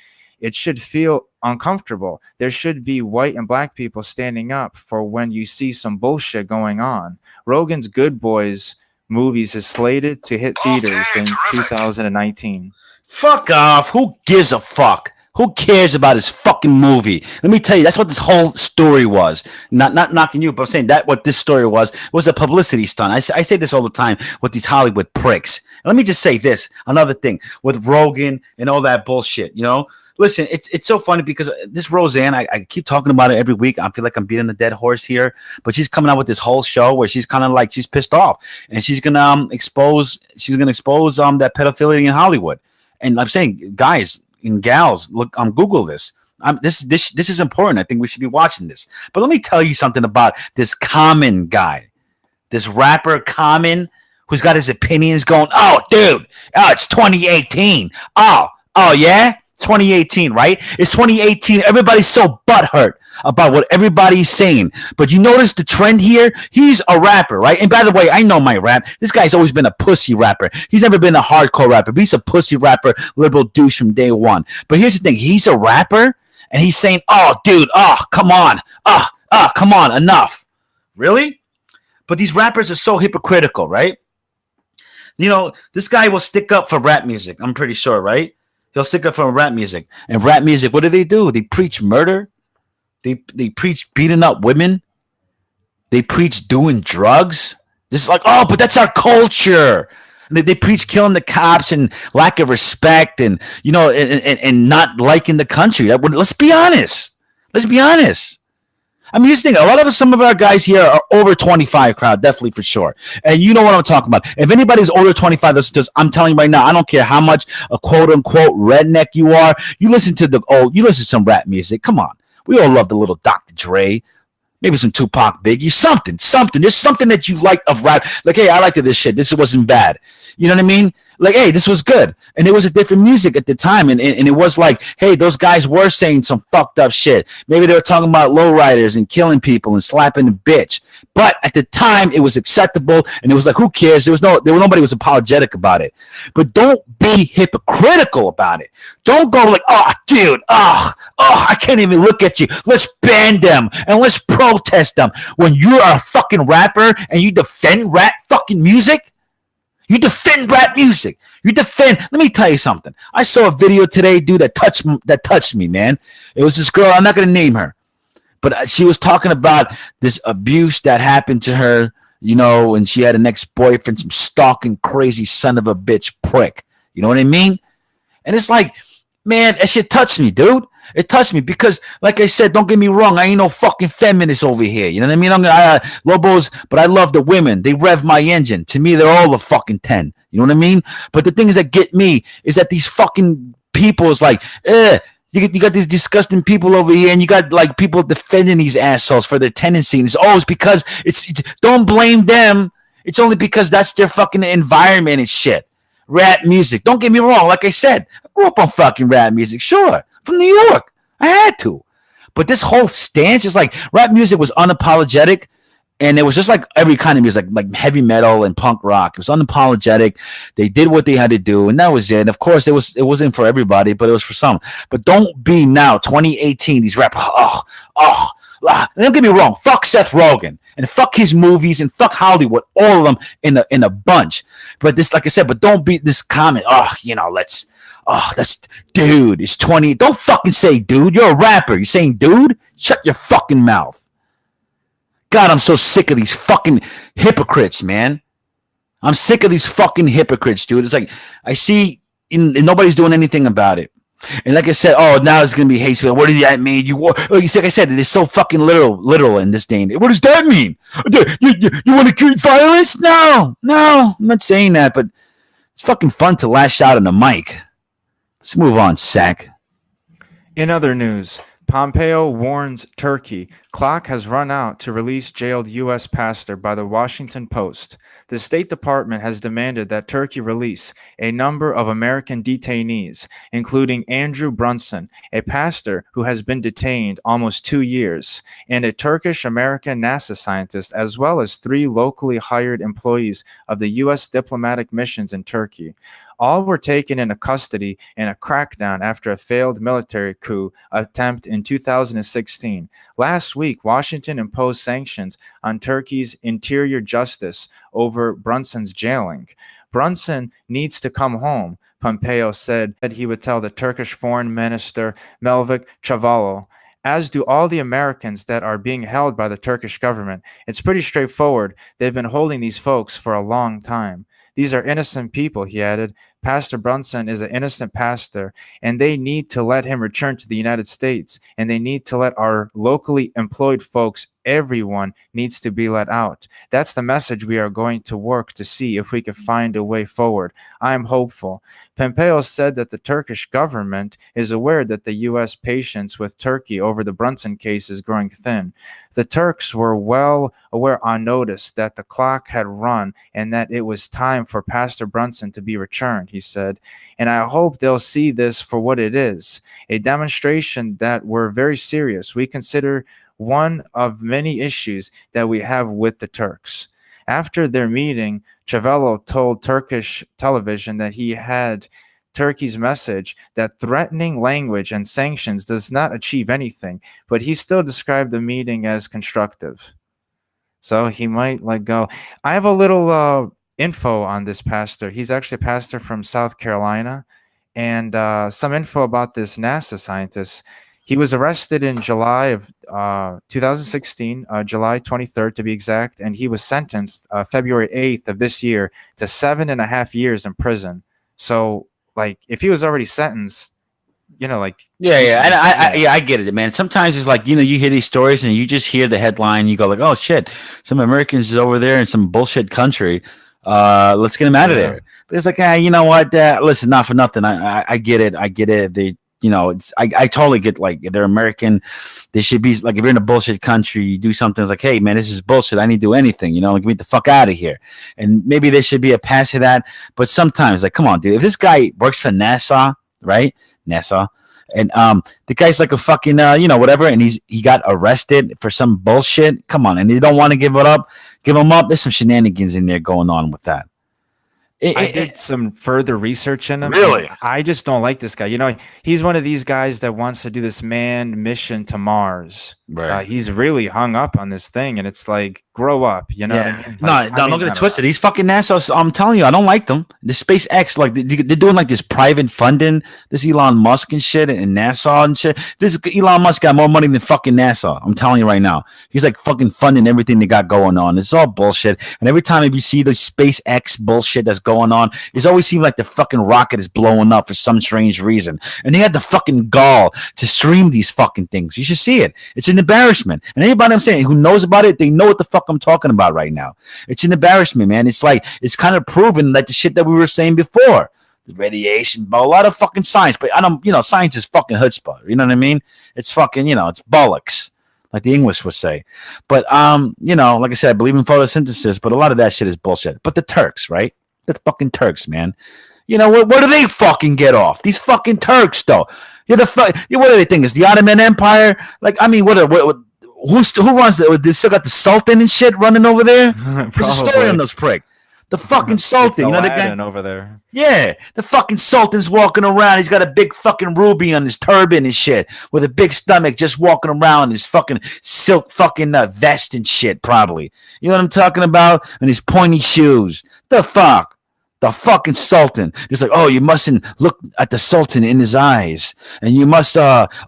It should feel uncomfortable. There should be white and black people standing up for when you see some bullshit going on. Rogen's Good Boys movies is slated to hit theaters in 2019. Fuck off. Who gives a fuck? Who cares about his fucking movie? Let me tell you, that's what this whole story was. Not knocking you, but I'm saying that what this story was a publicity stunt. I say this all the time with these Hollywood pricks. And let me just say this, another thing with Rogen and all that bullshit, you know? Listen, it's so funny because this Roseanne, I keep talking about it every week. I feel like I'm beating a dead horse here, but she's coming out with this whole show where she's kind of like she's pissed off, and she's gonna expose that pedophilia in Hollywood. And I'm saying, guys and gals, look, Google this. This is important. I think we should be watching this. But let me tell you something about this Common guy, this rapper Common, who's got his opinions going. Oh, dude, it's 2018. Oh yeah. 2018, right? It's 2018. Everybody's so butthurt about what everybody's saying. But you notice the trend here? He's a rapper, right? And by the way, I know my rap. This guy's always been a pussy rapper. He's never been a hardcore rapper, but he's a pussy rapper, liberal douche from day one. But here's the thing. He's a rapper, and he's saying, oh, dude, come on. Come on, enough. Really? But these rappers are so hypocritical, right? You know, this guy will stick up for rap music, I'm pretty sure, right? He'll stick up for rap music. And rap music, what do? They preach murder. They preach beating up women. They preach doing drugs. This is like, oh, but that's our culture. And they preach killing the cops and lack of respect and, you know, and not liking the country. Let's be honest. Let's be honest. I mean, here's the thing. Some of our guys here are over 25 crowd, definitely for sure. And you know what I'm talking about. If anybody's older 25 listen to us, I'm telling you right now, I don't care how much a quote unquote redneck you are. You listen to some rap music. Come on. We all love the little Dr. Dre. Maybe some Tupac, Biggie, something. There's something that you like of rap. Like, hey, I liked this shit. This wasn't bad. You know what I mean? Like, hey, this was good. And it was a different music at the time. And it was like, hey, those guys were saying some fucked up shit. Maybe they were talking about lowriders and killing people and slapping a bitch. But at the time, it was acceptable. And it was like, who cares? Nobody was apologetic about it. But don't be hypocritical about it. Don't go like, oh, dude, I can't even look at you. Let's ban them and let's protest them. When you're a fucking rapper and you defend rap fucking music, let me tell you something. I saw a video today, dude, that touched me, man. It was this girl, I'm not going to name her, but she was talking about this abuse that happened to her, you know, and she had an ex-boyfriend, some stalking, crazy son of a bitch prick. You know what I mean? And it's like, man, that shit touched me, dude. It touched me because, like I said, don't get me wrong, I ain't no fucking feminist over here. You know what I mean? Lobos, but I love the women. They rev my engine. To me, they're all a fucking 10. You know what I mean? But the things that get me is that these fucking people is like, you got these disgusting people over here, and you got like people defending these assholes for their tendency. And it's because don't blame them. It's only because that's their fucking environment and shit. Rap music. Don't get me wrong. Like I said, I grew up on fucking rap music. Sure. From New York. I had to. But this whole stance is like rap music was unapologetic, and it was just like every kind of music, like heavy metal and punk rock. It was unapologetic. They did what they had to do, and that was it. And of course, it wasn't for everybody, but it was for some. But don't be now, 2018, these rap. Don't get me wrong. Fuck Seth Rogen and fuck his movies and fuck Hollywood, all of them in a bunch. But this, like I said, but don't be this comment. That's dude. It's 20. Don't fucking say dude. You're a rapper. You're saying dude? Shut your fucking mouth. God, I'm so sick of these fucking hypocrites, man. I'm sick of these fucking hypocrites, dude. It's like I see, and nobody's doing anything about it. And like I said, now it's gonna be hate speech. What does that mean? Like I said, it's so fucking literal in this day. What does that mean? You want to create violence? No, I'm not saying that, but it's fucking fun to lash out on the mic. Let's move on, Sack. In other news, Pompeo warns Turkey clock has run out to release jailed U.S. pastor by the Washington Post. The State Department has demanded that Turkey release a number of American detainees, including Andrew Brunson, a pastor who has been detained almost 2 years, and a Turkish-American NASA scientist, as well as 3 locally hired employees of the U.S. diplomatic missions in Turkey. All were taken into custody in a crackdown after a failed military coup attempt in 2016. Last week, Washington imposed sanctions on Turkey's interior justice over Brunson's jailing. Brunson needs to come home, Pompeo said that he would tell the Turkish Foreign Minister Mevlut Çavuşoğlu, as do all the Americans that are being held by the Turkish government. It's pretty straightforward. They've been holding these folks for a long time. These are innocent people, he added. Pastor Brunson is an innocent pastor, and they need to let him return to the United States, and they need to let our locally employed folks, everyone needs to be let out. That's the message we are going to work to see if we can find a way forward. I am hopeful. Pompeo said that the Turkish government is aware that the U.S. patience with Turkey over the Brunson case is growing thin. The Turks were well aware on notice that the clock had run and that it was time for Pastor Brunson to be returned, he said. And I hope they'll see this for what it is, a demonstration that we're very serious. We consider one of many issues that we have with the Turks. After their meeting, Çavuşoğlu told Turkish television that he had Turkey's message that threatening language and sanctions does not achieve anything, but he still described the meeting as constructive. So he might let go. I have a little info on this pastor. He's actually a pastor from South Carolina, and some info about this NASA scientist. He was arrested in July of 2016, July 23rd to be exact, and he was sentenced February 8th of this year to 7.5 years in prison. So, like, if he was already sentenced, like Yeah, and I get it, man. Sometimes it's like, you hear these stories and you just hear the headline, you go like, oh shit, some Americans is over there in some bullshit country. Let's get them out of Yeah. there. But it's like, you know what? Listen, not for nothing. I get it. I get it. They, I totally get, like, they're American. They should be like, if you're in a bullshit country, you do something. It's like, hey man, this is bullshit. I need to do anything. Like, get me the fuck out of here. And maybe there should be a pass to that. But sometimes, like, come on, dude. If this guy works for NASA, right? NASA. And the guy's like a fucking whatever, and he got arrested for some bullshit. Come on, and they don't want to give him up. There's some shenanigans in there going on with that. I did some further research in him. Really? I just don't like this guy. He's one of these guys that wants to do this manned mission to Mars. Right. He's really hung up on this thing, and it's like, grow up. You know what I mean? Like, No, don't get it twisted. These fucking NASA, I'm telling you, I don't like them. The SpaceX, like, they're doing like this private funding, this Elon Musk and shit, and NASA and shit. This Elon Musk got more money than fucking NASA. I'm telling you right now. He's like fucking funding everything they got going on. It's all bullshit. And every time if you see the SpaceX bullshit that's going on, it's always seems like the fucking rocket is blowing up for some strange reason. And they had the fucking gall to stream these fucking things. You should see it. It's an embarrassment. And anybody I'm saying who knows about it, they know what the fuck I'm talking about right now. It's an embarrassment, man. It's like, it's kind of proven like the shit that we were saying before. The radiation, but a lot of fucking science. But I don't, science is fucking chutzpah. You know what I mean? It's fucking, it's bollocks, like the English would say. But like I said, I believe in photosynthesis, but a lot of that shit is bullshit. But the Turks, right? That's fucking Turks, man. What do they fucking get off? These fucking Turks, though. What do they think? Is the Ottoman Empire? Like, I mean, who runs it? They still got the Sultan and shit running over there? What's the story on those prick? The fucking Sultan, the guy over there. Yeah, the fucking Sultan's walking around. He's got a big fucking ruby on his turban and shit, with a big stomach, just walking around in his fucking silk fucking vest and shit, probably. You know what I'm talking about? And his pointy shoes. The fuck? The fucking Sultan. It's like, oh, you mustn't look at the Sultan in his eyes, and you must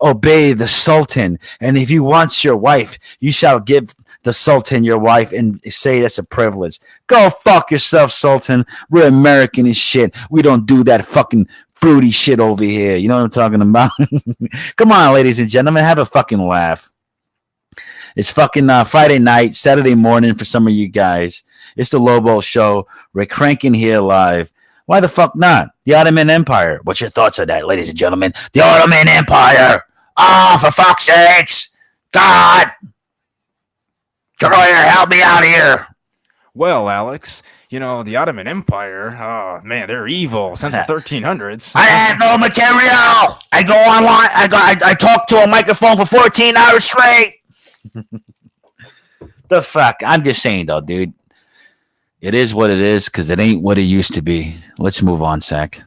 obey the Sultan. And if you want your wife, you shall give the Sultan your wife, and say that's a privilege. Go fuck yourself, Sultan. We're American and shit. We don't do that fucking fruity shit over here. You know what I'm talking about? Come on, ladies and gentlemen, have a fucking laugh. It's fucking Friday night, Saturday morning for some of you guys. It's the Lobo Show. We're cranking here live. Why the fuck not? The Ottoman Empire. What's your thoughts on that, ladies and gentlemen? The Ottoman Empire. For fuck's sakes. God. Troyer, help me out here. Well, Alex, the Ottoman Empire, oh man, they're evil since the 1300s. I have no material. I go online. I talk to a microphone for 14 hours straight. The fuck? I'm just saying, though, dude. It is what it is, because it ain't what it used to be. Let's move on, Zach.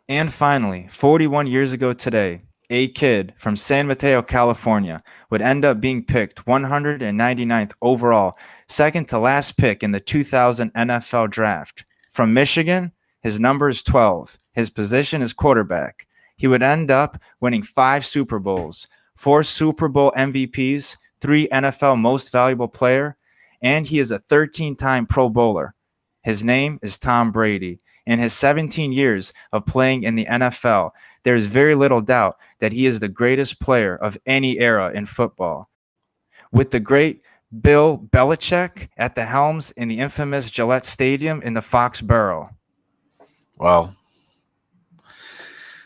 And finally, 41 years ago today, a kid from San Mateo, California, would end up being picked 199th overall, second to last pick in the 2000 NFL Draft. From Michigan, his number is 12. His position is quarterback. He would end up winning 5 Super Bowls, 4 Super Bowl MVPs, 3 NFL Most Valuable Player, and he is a 13-time Pro Bowler. His name is Tom Brady. In his 17 years of playing in the NFL, there is very little doubt that he is the greatest player of any era in football. With the great Bill Belichick at the helms in the infamous Gillette Stadium in the Foxborough. Well,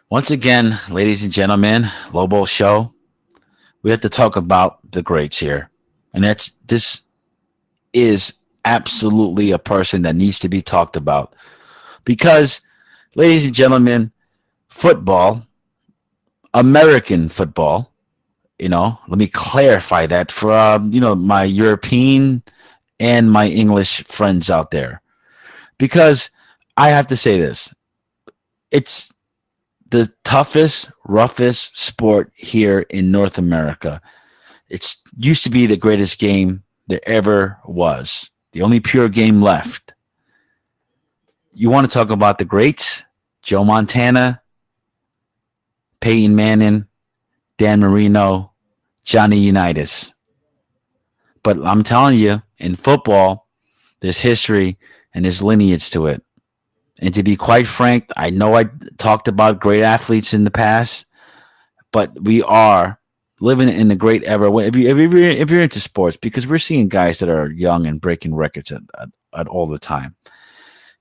once again, ladies and gentlemen, Lobo Show, we have to talk about the greats here. And this is absolutely a person that needs to be talked about. Because, ladies and gentlemen, football, American football, let me clarify that for, my European and my English friends out there. Because I have to say this. It's the toughest, roughest sport here in North America. It used to be the greatest game there ever was. The only pure game left. You want to talk about the greats? Joe Montana, Peyton Manning, Dan Marino, Johnny Unitas. But I'm telling you, in football, there's history and there's lineage to it. And to be quite frank, I know I talked about great athletes in the past, but we are living in a great era. If you're into sports, because we're seeing guys that are young and breaking records at all the time.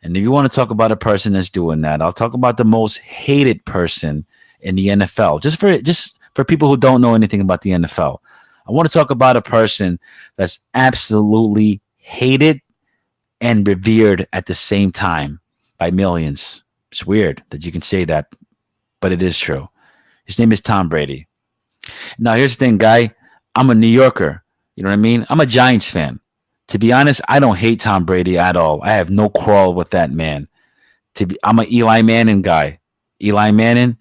And if you want to talk about a person that's doing that, I'll talk about the most hated person in the NFL. Just for people who don't know anything about the NFL, I want to talk about a person that's absolutely hated and revered at the same time by millions. It's weird that you can say that, but it is true. His name is Tom Brady. Now, here's the thing, guy. I'm a New Yorker. You know what I mean? I'm a Giants fan. To be honest, I don't hate Tom Brady at all. I have no quarrel with that man. I'm an Eli Manning guy. Eli Manning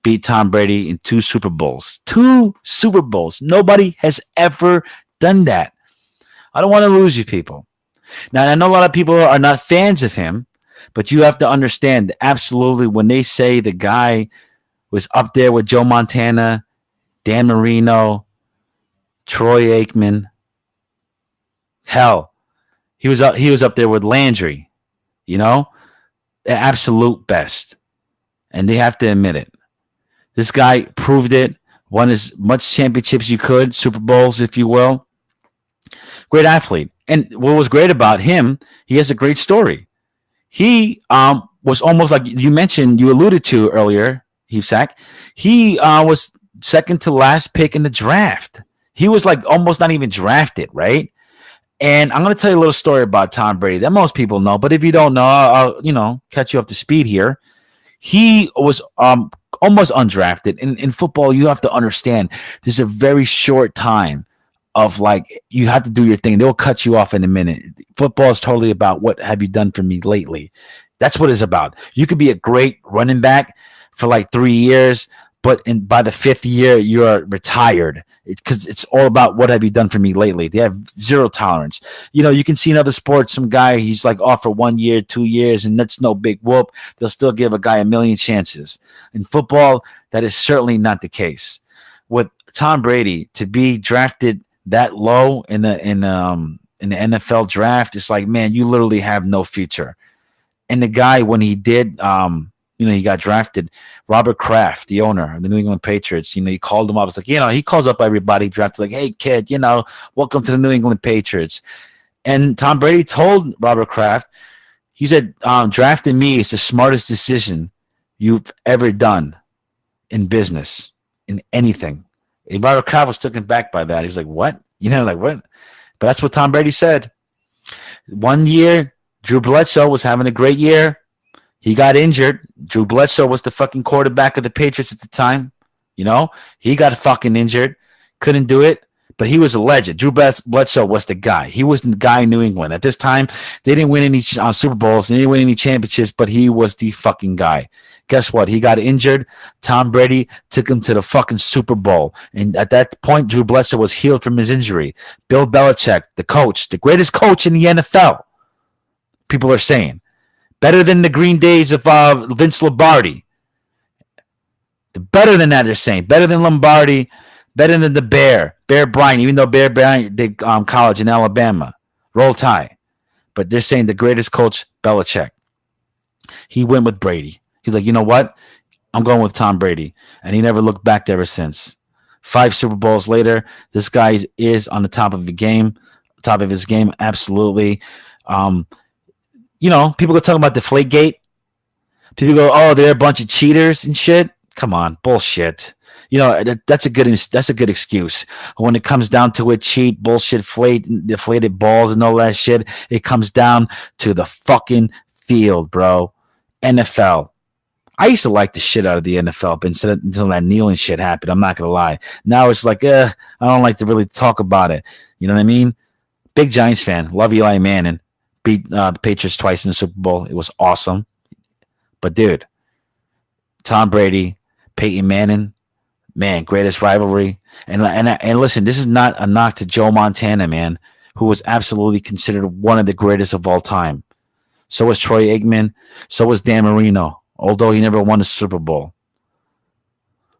beat Tom Brady in 2 Super Bowls. 2 Super Bowls. Nobody has ever done that. I don't want to lose you people. Now, I know a lot of people are not fans of him, but you have to understand absolutely when they say the guy was up there with Joe Montana, Dan Marino, Troy Aikman. Hell, he was up there with Landry, you know, the absolute best. And they have to admit it. This guy proved it, won as much championships you could, Super Bowls, if you will. Great athlete. And what was great about him, he has a great story. He was almost like you mentioned, you alluded to earlier, Heapsack. He was second to last pick in the draft. He was like almost not even drafted, right? And I'm going to tell you a little story about Tom Brady that most people know, but if you don't know, I'll catch you up to speed here. He was almost undrafted. In football, you have to understand there's a very short time of like you have to do your thing. They'll cut you off in a minute. Football is totally about what have you done for me lately. That's what it's about. You could be a great running back for like 3 years, but by the 5th year, you're retired because it's all about what have you done for me lately. They have zero tolerance. You can see in other sports, some guy, he's like off for 1 year, 2 years, and that's no big whoop. They'll still give a guy a million chances. In football, that is certainly not the case. With Tom Brady, to be drafted that low in the NFL draft, it's like, man, you literally have no future. And the guy, when he did, he got drafted. Robert Kraft, the owner of the New England Patriots, he called him up. It's like, he calls up everybody drafted, like, hey, kid, welcome to the New England Patriots. And Tom Brady told Robert Kraft, he said, drafting me is the smartest decision you've ever done in business, in anything. And Robert Kraft was taken back by that. He was like, what? What? But that's what Tom Brady said. 1 year, Drew Bledsoe was having a great year. He got injured. Drew Bledsoe was the fucking quarterback of the Patriots at the time. He got fucking injured. Couldn't do it. But he was a legend. Drew Bledsoe was the guy. He was the guy in New England. At this time, they didn't win any Super Bowls. They didn't win any championships, but he was the fucking guy. Guess what? He got injured. Tom Brady took him to the fucking Super Bowl. And at that point, Drew Bledsoe was healed from his injury. Bill Belichick, the coach, the greatest coach in the NFL, people are saying. Better than the green days of Vince Lombardi. Better than that, they're saying. Better than Lombardi. Better than the Bear Bryant, even though Bear Bryant did college in Alabama. Roll Tide. But they're saying the greatest coach, Belichick. He went with Brady. He's like, you know what? I'm going with Tom Brady. And he never looked back ever since. 5 Super Bowls later, this guy is on the top of his game, absolutely. People go talking about Deflategate. People go, oh, they're a bunch of cheaters and shit. Come on, bullshit. That's a good excuse. When it comes down to it, cheat, bullshit, deflated balls and all that shit, it comes down to the fucking field, bro. NFL. I used to like the shit out of the NFL, but until that kneeling shit happened, I'm not going to lie. Now it's like, I don't like to really talk about it. You know what I mean? Big Giants fan. Love Eli Manning. Beat the Patriots twice in the Super Bowl. It was awesome. But, dude, Tom Brady, Peyton Manning, man, greatest rivalry. And listen, this is not a knock to Joe Montana, man, who was absolutely considered one of the greatest of all time. So was Troy Aikman. So was Dan Marino, although he never won a Super Bowl.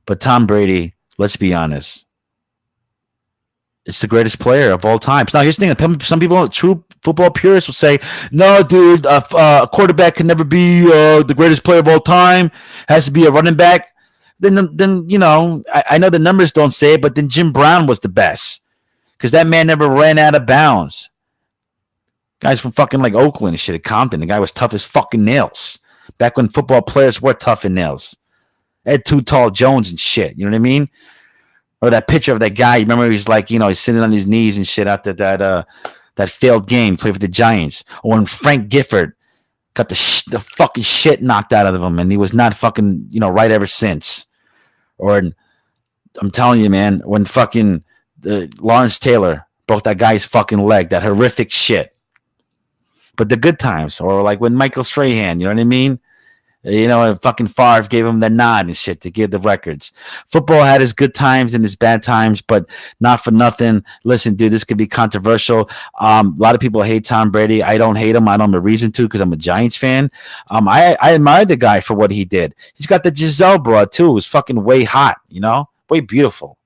But Tom Brady, let's be honest, it's the greatest player of all time. Now, here's the thing. Some people, true football purists, will say, no, dude, a quarterback can never be the greatest player of all time. Has to be a running back. then you know, I know the numbers don't say it, but then Jim Brown was the best because that man never ran out of bounds. Guys from fucking like Oakland and shit at Compton. The guy was tough as fucking nails. Back when football players were tough as nails. Ed Too Tall Jones and shit. You know what I mean? Or that picture of that guy. You remember he's like, you know, he's sitting on his knees and shit after that failed game, played for the Giants. Or when Frank Gifford got the fucking shit knocked out of him and he was not fucking, you know, right ever since. Or I'm telling you, man, when fucking Lawrence Taylor broke that guy's fucking leg, that horrific shit. But the good times, or like when Michael Strahan, you know what I mean? You know, fucking Favre gave him the nod and shit to give the records. Football had his good times and his bad times, but not for nothing. Listen, dude, this could be controversial. A lot of people hate Tom Brady. I don't hate him. I don't have a reason to because I'm a Giants fan. I admire the guy for what he did. He's got the Giselle broad, too. It was fucking way hot, you know? Way beautiful.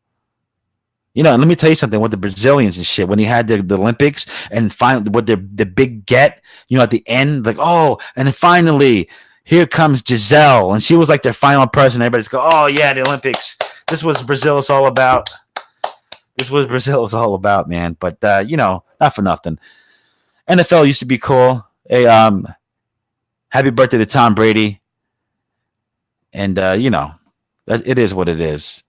You know, and let me tell you something with the Brazilians and shit. When he had the Olympics and finally with the big get, you know, at the end, like, oh, and then finally, here comes Giselle. And she was like their final person. Everybody's go, oh, yeah, the Olympics. This was Brazil's all about. This was Brazil's all about, man. But, you know, not for nothing. NFL used to be cool. Hey, happy birthday to Tom Brady. And, you know, it is what it is.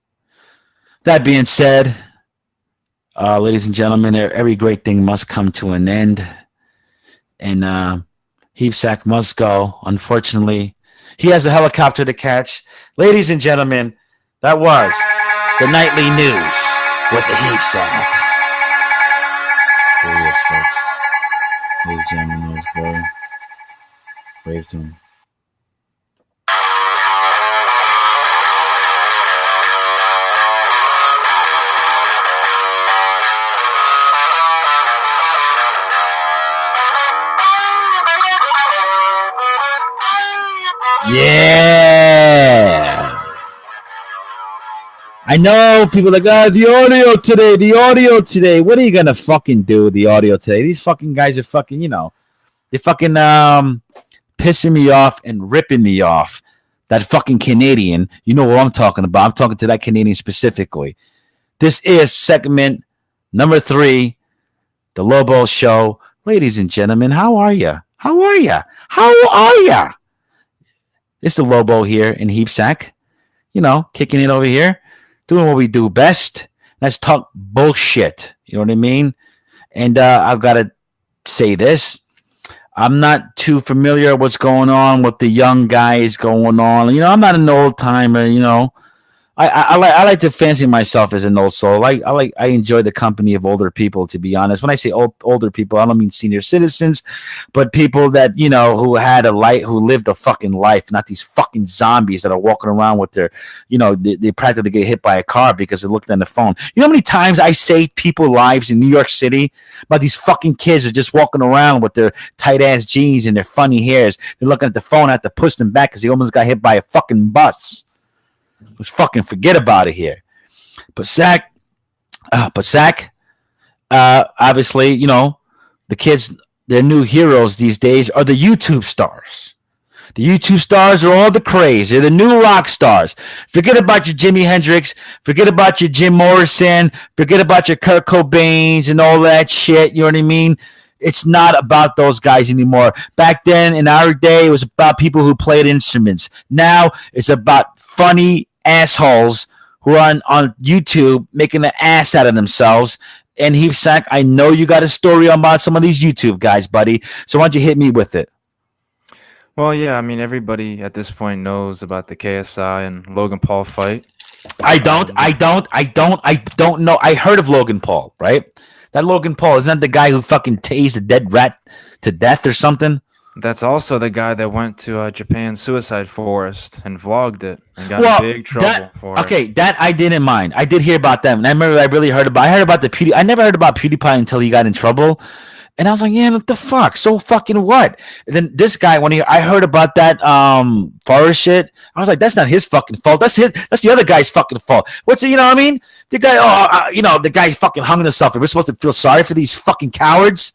That being said, ladies and gentlemen, every great thing must come to an end. And Heap Sack must go. Unfortunately, he has a helicopter to catch. Ladies and gentlemen, that was the Nightly News with the Heap Sack. There he is, folks. Ladies and gentlemen, there's Bo. Wave to him. Yeah. I know people are like, the audio today. What are you going to fucking do with the audio today? These fucking guys are fucking, you know, they're fucking pissing me off and ripping me off. That fucking Canadian, you know what I'm talking about. I'm talking to that Canadian specifically. This is segment number 3, the Lobo Show. Ladies and gentlemen, how are you? How are you? How are you? It's the Lobo here in Heap Sack, you know, kicking it over here, doing what we do best. Let's talk bullshit. You know what I mean? And I've got to say this. I'm not too familiar with what's going on with the young guys going on. You know, I'm not an old timer, you know. I like to fancy myself as an old soul. I enjoy the company of older people, to be honest. When I say older people, I don't mean senior citizens, but people that, you know, who lived a fucking life, not these fucking zombies that are walking around with their, you know, they practically get hit by a car because they're looking at the phone. You know how many times I save people lives in New York City about these fucking kids are just walking around with their tight ass jeans and their funny hairs. They're looking at the phone, I have to push them back because they almost got hit by a fucking bus. Let's fucking forget about it here. But Sack, obviously, you know, the kids, their new heroes these days are the YouTube stars. The YouTube stars are all the craze. They're the new rock stars. Forget about your Jimi Hendrix. Forget about your Jim Morrison. Forget about your Kurt Cobains and all that shit. You know what I mean? It's not about those guys anymore. Back then, in our day, it was about people who played instruments. Now, it's about funny assholes who are on YouTube making an ass out of themselves. And Heap Sack, I know you got a story about some of these YouTube guys, buddy. So why don't you hit me with it? Well, yeah, I mean, everybody at this point knows about the KSI and Logan Paul fight. I don't know. I heard of Logan Paul, right? That Logan Paul, isn't that the guy who fucking tased a dead rat to death or something? That's also the guy that went to Japan's suicide forest and vlogged it and got in big trouble for it. Okay, that I didn't mind. I did hear about them. And I remember I heard about the PewDiePie. I never heard about PewDiePie until he got in trouble. And I was like, yeah, what the fuck? So fucking what? And then this guy, when I heard about that forest shit, I was like, that's not his fucking fault. That's the other guy's fucking fault. What's it, you know what I mean? The guy, the guy fucking hung himself. We're supposed to feel sorry for these fucking cowards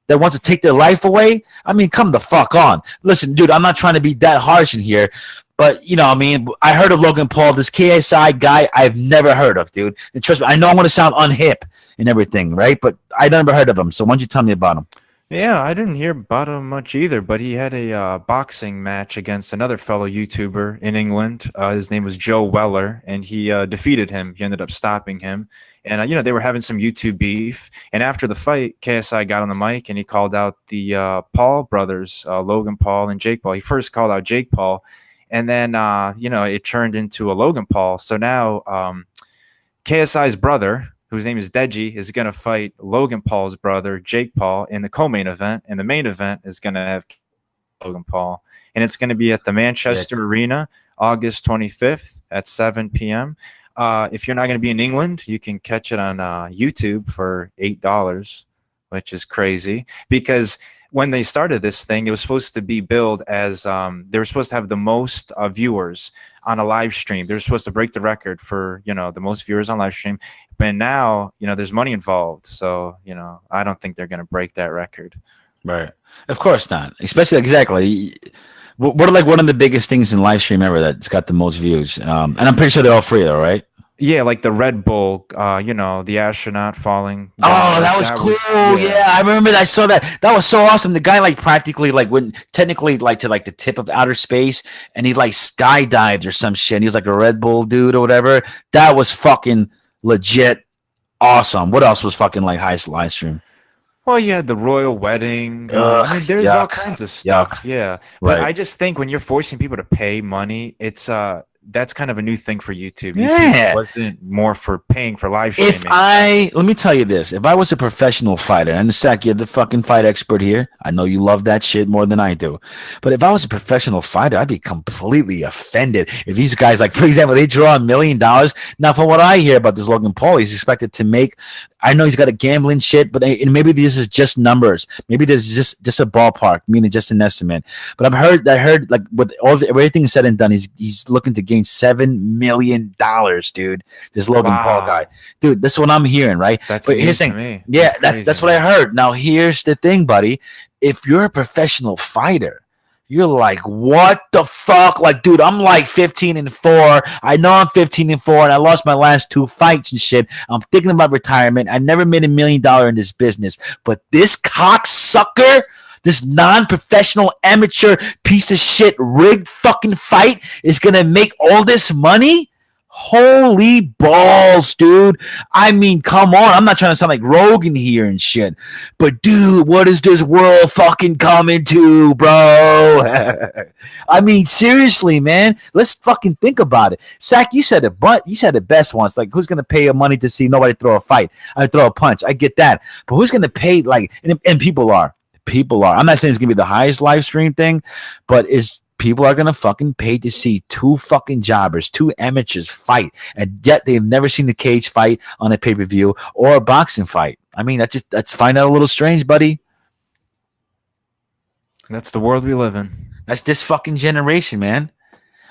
that wants to take their life away? I mean, come the fuck on. Listen, dude, I'm not trying to be that harsh in here, But I mean, I heard of Logan Paul. This KSI guy, I've never heard of, dude. And trust me, I know I'm gonna sound unhip and everything, right? But I never heard of him. So why don't you tell me about him? Yeah, I didn't hear about him much either, but he had a boxing match against another fellow YouTuber in England. His name was Joe Weller, and he defeated him. He ended up stopping him. And, they were having some YouTube beef. And after the fight, KSI got on the mic and he called out the Paul brothers, Logan Paul and Jake Paul. He first called out Jake Paul, and then, it turned into a Logan Paul. So now KSI's brother, whose name is Deji, is going to fight Logan Paul's brother, Jake Paul, in the co-main event. And the main event is going to have Logan Paul. And it's going to be at the Manchester Arena, August 25th at 7 p.m. If you're not going to be in England, you can catch it on YouTube for $8, which is crazy. Because when they started this thing, it was supposed to be billed as they were supposed to have the most viewers on a live stream. They're supposed to break the record for, the most viewers on live stream. But now, there's money involved. So, I don't think they're going to break that record. Right. Of course not. Especially exactly. What are like one of the biggest things in live stream ever that's got the most views? And I'm pretty sure they're all free though, right? Yeah, like the Red Bull, the astronaut falling down. Oh, that was cool. Yeah, I remember that. I saw that. That was so awesome. The guy like practically like went technically like to like the tip of outer space and he like skydived or some shit. And he was like a Red Bull dude or whatever. That was fucking legit awesome. What else was fucking like highest live stream? Well, you had the royal wedding. There's all kinds of stuff. Yeah. But I just think when you're forcing people to pay money, it's that's kind of a new thing for YouTube. YouTube wasn't more for paying for live streaming. Let me tell you this. If I was a professional fighter, and Zach, you're the fucking fight expert here. I know you love that shit more than I do. But if I was a professional fighter, I'd be completely offended if these guys, like, for example, they draw $1 million. Now, from what I hear about this Logan Paul, he's expected to make, I know he's got a gambling shit, but maybe this is just numbers. Maybe there's just a ballpark, meaning just an estimate. But I heard like with everything said and done, he's looking to gain $7 million, dude. This Logan Paul guy, dude. That's what I'm hearing, right? But here's the thing, yeah, that's what I heard. Now here's the thing, buddy. If you're a professional fighter, you're like, what the fuck? Like, dude, I'm like 15-4. I know I'm 15-4, and I lost my last 2 fights and shit. I'm thinking about retirement. I never made $1 million in this business, but this cocksucker, this non-professional amateur piece of shit rigged fucking fight is gonna make all this money? Holy balls, dude. I mean, come on. I'm not trying to sound like Rogan here and shit. But, dude, what is this world fucking coming to, bro? I mean, seriously, man. Let's fucking think about it. Zach, you said it, but you said it best once. Like, who's going to pay money to see nobody throw a fight? I throw a punch. I get that. But who's going to pay, like, and people are. People are. I'm not saying it's going to be the highest live stream thing, but people are going to fucking pay to see 2 fucking jobbers, 2 amateurs fight, and yet they've never seen a cage fight on a pay-per-view or a boxing fight. I mean, that's find out a little strange, buddy. That's the world we live in. That's this fucking generation, man.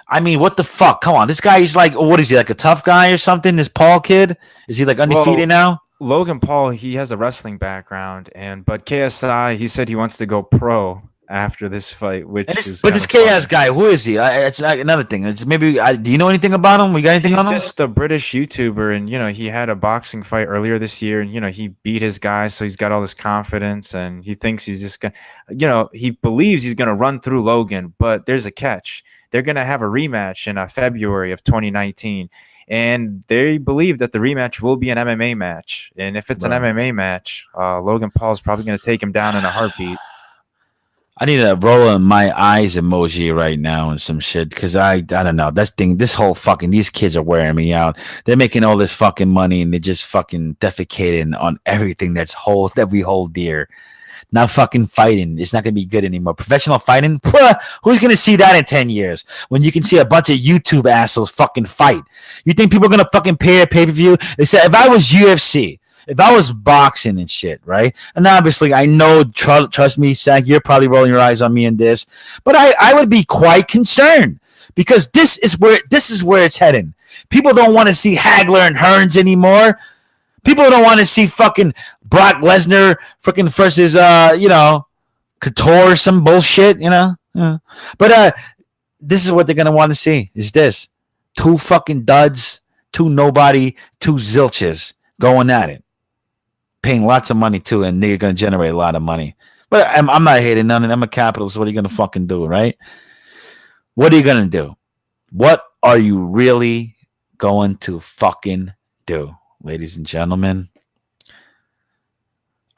I mean, what the fuck? Come on. This guy is like, what is he, like a tough guy or something? This Paul kid? Is he like undefeated now? Logan Paul, he has a wrestling background, but KSI, he said he wants to go pro after this fight, but this KS guy, who is he? It's another thing. It's maybe. Do you know anything about him? We got anything on him? He's just a British YouTuber, and he had a boxing fight earlier this year, and he beat his guy, so he's got all this confidence, and he thinks he's just gonna, he believes he's gonna run through Logan, but there's a catch. They're gonna have a rematch in February of 2019. And they believe that the rematch will be an MMA match, and if it's an MMA match, Logan Paul is probably going to take him down in a heartbeat. I need a roll in my eyes emoji right now and some shit because I don't know. This whole fucking, these kids are wearing me out. They're making all this fucking money and they're just fucking defecating on everything that we hold dear. Now fucking fighting, it's not going to be good anymore. Professional fighting, who's going to see that in 10 years when you can see a bunch of YouTube assholes fucking fight? You think people are going to fucking pay a pay-per-view? They said, if I was UFC, if I was boxing and shit, right? And obviously, I know, trust me, Zach, you're probably rolling your eyes on me in this, but I would be quite concerned because this is where it's heading. People don't want to see Hagler and Hearns anymore. People don't want to see fucking Brock Lesnar freaking versus Couture or some bullshit, But this is what they're gonna want to see. Is this two fucking duds, two nobody, two zilches going at it, paying lots of money too, and they're gonna generate a lot of money. But I'm not hating none, and I'm a capitalist. What are you gonna fucking do, right? What are you gonna do? What are you really going to fucking do, ladies and gentlemen?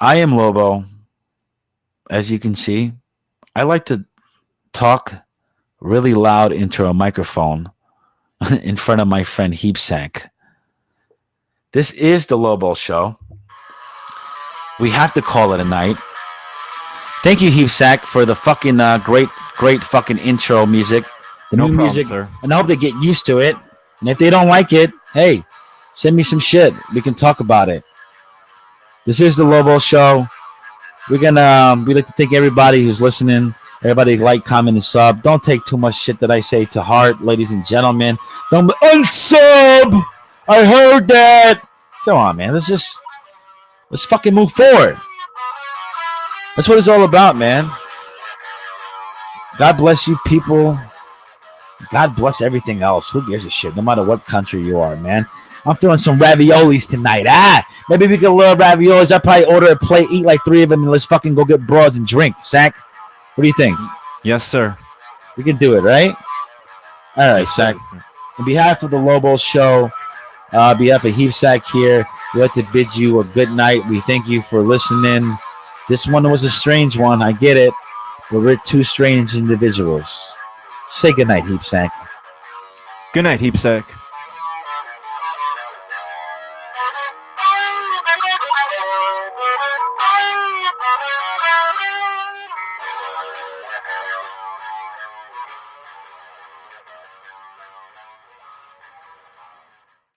I am Lobo. As you can see, I like to talk really loud into a microphone in front of my friend Heapsack. This is the Lobo Show. We have to call it a night. Thank you, Heapsack, for the fucking great fucking intro music. The No new problem, music, sir. and I hope they get used to it. And if they don't like it, hey, send me some shit. We can talk about it. This is the Lobo Show. We'd like to thank everybody who's listening. Everybody like, comment, and sub. Don't take too much shit that I say to heart, ladies and gentlemen. Don't unsub. I heard that. Come on, man. Let's fucking move forward. That's what it's all about, man. God bless you, people. God bless everything else. Who gives a shit? No matter what country you are, man. I'm feeling some raviolis tonight. Maybe we can learn raviolis. I'll probably order a plate, eat like 3 of them, and let's fucking go get broads and drink. Sack, what do you think? Yes, sir. We can do it, right? All right, Sack. On behalf of the Lobo Show, on behalf of Heapsack here, we'd like to bid you a good night. We thank you for listening. This one was a strange one. I get it. But we're two strange individuals. Say good night, Heapsack. Good night, Heapsack.